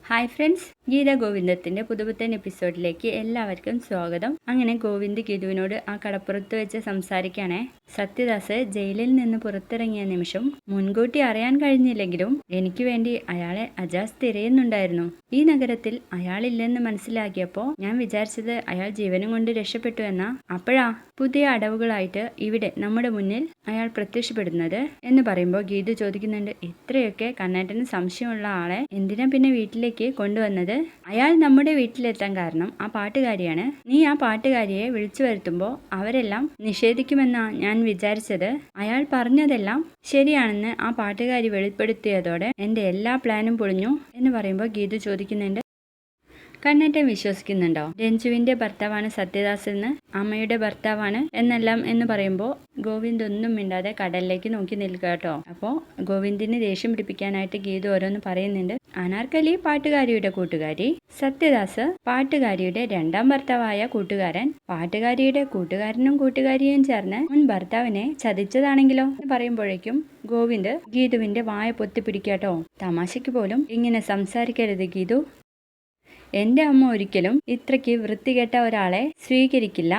Hi friends, Geetha ഗോവിന്ദത്തിൻ്റെ പുതുപുത്തൻ എപ്പിസോഡിലേക്ക് എല്ലാവർക്കും സ്വാഗതം. അങ്ങനെ ഗോവിന്ദ് ഗീതുവിനോട് ആ കടപ്പുറത്ത് വെച്ച് സംസാരിക്കുകയാണേ. സത്യദാസ് ജയിലിൽ നിന്ന് പുറത്തിറങ്ങിയ നിമിഷം മുൻകൂട്ടി അറിയാൻ കഴിഞ്ഞില്ലെങ്കിലും എനിക്ക് വേണ്ടി അയാളെ അജാസ് തിരയുന്നുണ്ടായിരുന്നു. ഈ നഗരത്തിൽ അയാളില്ലെന്ന് മനസ്സിലാക്കിയപ്പോൾ ഞാൻ വിചാരിച്ചത് അയാൾ ജീവനും കൊണ്ട് രക്ഷപ്പെട്ടു എന്നാ. അപ്പോഴാ പുതിയ അടവുകളായിട്ട് ഇവിടെ നമ്മുടെ മുന്നിൽ അയാൾ പ്രത്യക്ഷപ്പെടുന്നത് എന്ന് പറയുമ്പോൾ ഗീതു ചോദിക്കുന്നുണ്ട്, ഇത്രയൊക്കെ കണ്ണേട്ടന് സംശയമുള്ള ആളെ എന്തിനാ പിന്നെ വീട്ടിലേക്ക് കൊണ്ടുവന്നത്? അയാൾ നമ്മുടെ വീട്ടിലെത്താൻ കാരണം ആ പാട്ടുകാരിയാണ്. നീ ആ പാട്ടുകാരിയെ വിളിച്ചു വരുത്തുമ്പോൾ അവരെല്ലാം നിഷേധിക്കുമെന്നാ ഞാൻ വിചാരിച്ചത്. അയാൾ പറഞ്ഞതെല്ലാം ശരിയാണെന്ന് ആ പാട്ടുകാരി വെളിപ്പെടുത്തിയതോടെ എൻ്റെ എല്ലാ പ്ലാനും പൊളിഞ്ഞു എന്ന് പറയുമ്പോൾ ഗീതു ചോദിക്കുന്നുണ്ട്, കണ്ണേട്ടൻ വിശ്വസിക്കുന്നുണ്ടോ രഞ്ജുവിന്റെ ഭർത്താവാണ് സത്യദാസ് എന്ന്, അമ്മയുടെ ഭർത്താവാണ് എന്നെല്ലാം എന്ന് പറയുമ്പോൾ ഗോവിന്ദ് ഒന്നും മിണ്ടാതെ കടലിലേക്ക് നോക്കി നിൽക്കുക കേട്ടോ. അപ്പോൾ ഗോവിന്ദിനെ ദേഷ്യം പിടിപ്പിക്കാനായിട്ട് ഗീതു ഓരോന്ന് പറയുന്നുണ്ട്. അനാർക്കലി പാട്ടുകാരിയുടെ കൂട്ടുകാരി, സത്യദാസ് പാട്ടുകാരിയുടെ രണ്ടാം ഭർത്താവായ കൂട്ടുകാരൻ, പാട്ടുകാരിയുടെ കൂട്ടുകാരനും കൂട്ടുകാരിയും ചേർന്ന് മുൻ ഭർത്താവിനെ ചതിച്ചതാണെങ്കിലോ എന്ന് പറയുമ്പോഴേക്കും ഗോവിന്ദ് ഗീതുവിന്റെ വായ പൊത്തിപ്പിടിക്കാട്ടോ. തമാശയ്ക്ക് പോലും ഇങ്ങനെ സംസാരിക്കരുത് ഗീതു. എൻ്റെ അമ്മ ഒരിക്കലും ഇത്രയ്ക്ക് വൃത്തികെട്ട ഒരാളെ സ്വീകരിക്കില്ല.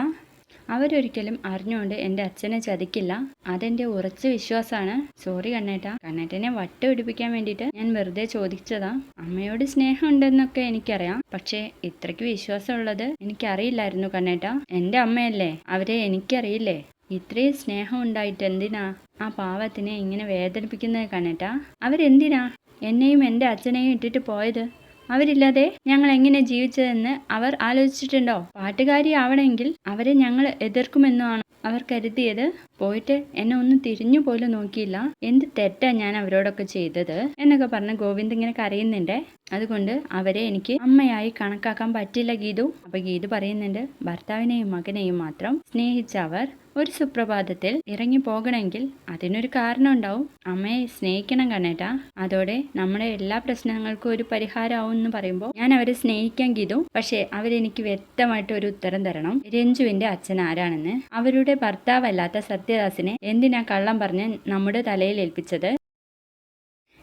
അവരൊരിക്കലും അറിഞ്ഞുകൊണ്ട് എൻ്റെ അച്ഛനെ ചതിക്കില്ല. അതെൻ്റെ ഉറച്ച വിശ്വാസമാണ്. സോറി കണ്ണേട്ട, കണ്ണേട്ടനെ വട്ട് പിടിപ്പിക്കാൻ വേണ്ടിയിട്ട് ഞാൻ വെറുതെ ചോദിച്ചതാ. അമ്മയോട് സ്നേഹം ഉണ്ടെന്നൊക്കെ എനിക്കറിയാം, പക്ഷേ ഇത്രയ്ക്ക് വിശ്വാസമുള്ളത് എനിക്കറിയില്ലായിരുന്നു കണ്ണേട്ട. എൻ്റെ അമ്മയല്ലേ, അവരെ എനിക്കറിയില്ലേ. ഇത്രയും സ്നേഹം ഉണ്ടായിട്ട് എന്തിനാ ആ പാവത്തിനെ ഇങ്ങനെ വേദനിപ്പിക്കുന്നത് കണ്ണേട്ട? അവരെന്തിനാ എന്നെയും എൻ്റെ അച്ഛനെയും ഇട്ടിട്ട് പോയത്? അവരില്ലാതെ ഞങ്ങൾ എങ്ങനെ ജീവിച്ചതെന്ന് അവർ ആലോചിച്ചിട്ടുണ്ടോ? പാട്ടുകാരി ആവണമെങ്കിൽ അവരെ ഞങ്ങൾ എതിർക്കുമെന്നാണ് അവർ കരുതിയത്. പോയിട്ട് എന്നെ ഒന്നും തിരിഞ്ഞു പോലും നോക്കിയില്ല. എന്ത് തെറ്റാ ഞാൻ അവരോടൊക്കെ ചെയ്തത് എന്നൊക്കെ പറഞ്ഞ് ഗോവിന്ദ് ഇങ്ങനെ കരയുന്നുണ്ട്. അതുകൊണ്ട് അവരെ എനിക്ക് അമ്മയായി കണക്കാക്കാൻ പറ്റില്ല ഗീതു. അപ്പൊ ഗീതു പറയുന്നുണ്ട്, ഭർത്താവിനെയും മകനെയും മാത്രം സ്നേഹിച്ച അവർ ഒരു സുപ്രഭാതത്തിൽ ഇറങ്ങി പോകണമെങ്കിൽ അതിനൊരു കാരണം ഉണ്ടാവും. അമ്മയെ സ്നേഹിക്കണം കണ്ണേട്ടാ. അതോടെ നമ്മുടെ എല്ലാ പ്രശ്നങ്ങൾക്കും ഒരു പരിഹാരമാവും എന്ന് പറയുമ്പോൾ ഞാൻ അവരെ സ്നേഹിക്കാൻ ഗീതു. പക്ഷേ അവരെനിക്ക് വ്യക്തമായിട്ട് ഒരു ഉത്തരം തരണം. രഞ്ജുവിന്റെ അച്ഛൻ ആരാണെന്ന്. അവരുടെ ഭർത്താവല്ലാത്ത സത്യദാസിനെ എന്തിനാ കള്ളം പറഞ്ഞ് നമ്മുടെ തലയിൽ ഏൽപ്പിച്ചത്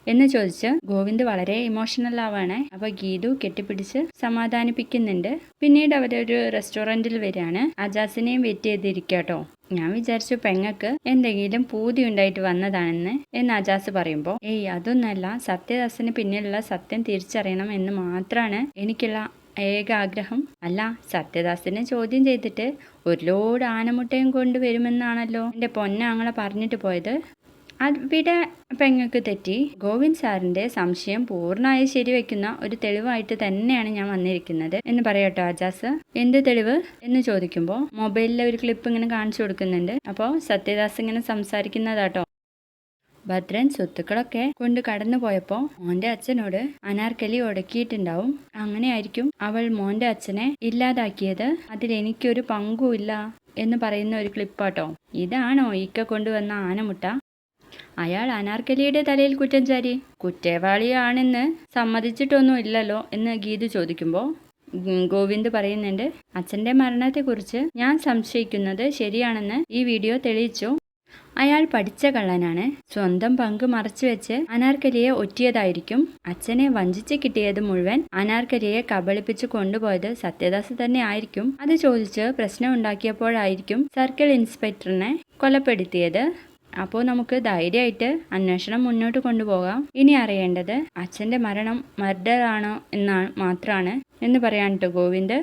എന്ന് ചോദിച്ച് ഗോവിന്ദ് വളരെ ഇമോഷണൽ ആവാണ്. അപ്പൊ ഗീതു കെട്ടിപ്പിടിച്ച് സമാധാനിപ്പിക്കുന്നുണ്ട്. പിന്നീട് അവരൊരു റെസ്റ്റോറന്റിൽ വരികയാണ്. അജാസിനെയും വെയിറ്റ് ചെയ്തിരിക്കാട്ടോ. ഞാൻ വിചാരിച്ചു പെങ്ങക്ക് എന്തെങ്കിലും പൂതി ഉണ്ടായിട്ട് വന്നതാണെന്ന് എന്ന് അജാസ് പറയുമ്പോൾ, ഏയ് അതൊന്നല്ല, സത്യദാസിന് പിന്നിലുള്ള സത്യം തിരിച്ചറിയണം എന്ന് മാത്രമാണ് എനിക്കുള്ള ഏക ആഗ്രഹം. അല്ല, സത്യദാസിനെ ചോദ്യം ചെയ്തിട്ട് ഒരു ലോഡ് ആനമുട്ടയും കൊണ്ടുവരുമെന്നാണല്ലോ എൻ്റെ പൊന്നാങ്ങളെ പറഞ്ഞിട്ട് പോയത്. അവിടെ പെങ്ങക്ക് തെറ്റി. ഗോവിന്ദ് സാറിന്റെ സംശയം പൂർണ്ണമായി ശരിവെക്കുന്ന ഒരു തെളിവായിട്ട് തന്നെയാണ് ഞാൻ വന്നിരിക്കുന്നത് എന്ന് പറയട്ടോ അജാസ്. എന്ത് തെളിവ് എന്ന് ചോദിക്കുമ്പോൾ മൊബൈലിലെ ഒരു ക്ലിപ്പ് ഇങ്ങനെ കാണിച്ചു കൊടുക്കുന്നുണ്ട്. അപ്പോൾ സത്യദാസ് ഇങ്ങനെ സംസാരിക്കുന്നതാട്ടോ. ഭദ്രൻ സ്വത്തുക്കളൊക്കെ കൊണ്ട് കടന്നു പോയപ്പോൾ മോന്റെ അച്ഛനോട് അനാർക്കലി ഉടക്കിയിട്ടുണ്ടാവും. അങ്ങനെയായിരിക്കും അവൾ മോന്റെ അച്ഛനെ ഇല്ലാതാക്കിയത്. അതിൽ എനിക്കൊരു പങ്കുമില്ല എന്ന് പറയുന്ന ഒരു ക്ലിപ്പാട്ടോ. ഇതാണോ ഈക്ക കൊണ്ടുവന്ന ആനമുട്ട? അയാൾ അനാർക്കലിയുടെ തലയിൽ കുറ്റം ചാരി കുറ്റവാളിയാണെന്ന് സമ്മതിച്ചിട്ടൊന്നും ഇല്ലല്ലോ എന്ന് ഗീതു ചോദിക്കുമ്പോൾ ഗോവിന്ദ് പറയുന്നുണ്ട്, അച്ഛൻ്റെ മരണത്തെക്കുറിച്ച് ഞാൻ സംശയിക്കുന്നത് ശരിയാണെന്ന് ഈ വീഡിയോ തെളിയിച്ചു. അയാൾ പഠിച്ച കള്ളനാണ്. സ്വന്തം പങ്ക് മറച്ചു വെച്ച് അനാർക്കലിയെ ഒറ്റിയതായിരിക്കും. അച്ഛനെ വഞ്ചിച്ച് കിട്ടിയത് മുഴുവൻ അനാർക്കലിയെ കബളിപ്പിച്ച് കൊണ്ടുപോയത് സത്യദാസ് തന്നെ ആയിരിക്കും. അത് ചോദിച്ച് പ്രശ്നം ഉണ്ടാക്കിയപ്പോഴായിരിക്കും സർക്കിൾ ഇൻസ്പെക്ടറിനെ കൊലപ്പെടുത്തിയത്. അപ്പോൾ നമുക്ക് ധൈര്യമായിട്ട് അന്വേഷണം മുന്നോട്ട് കൊണ്ടുപോകാം. ഇനി അറിയേണ്ടത് അച്ഛൻ്റെ മരണം മർഡർ ആണോ എന്നാണ് മാത്രമാണ് എന്ന് പറയാൻ കേട്ടോ ഗോവിന്ദ്.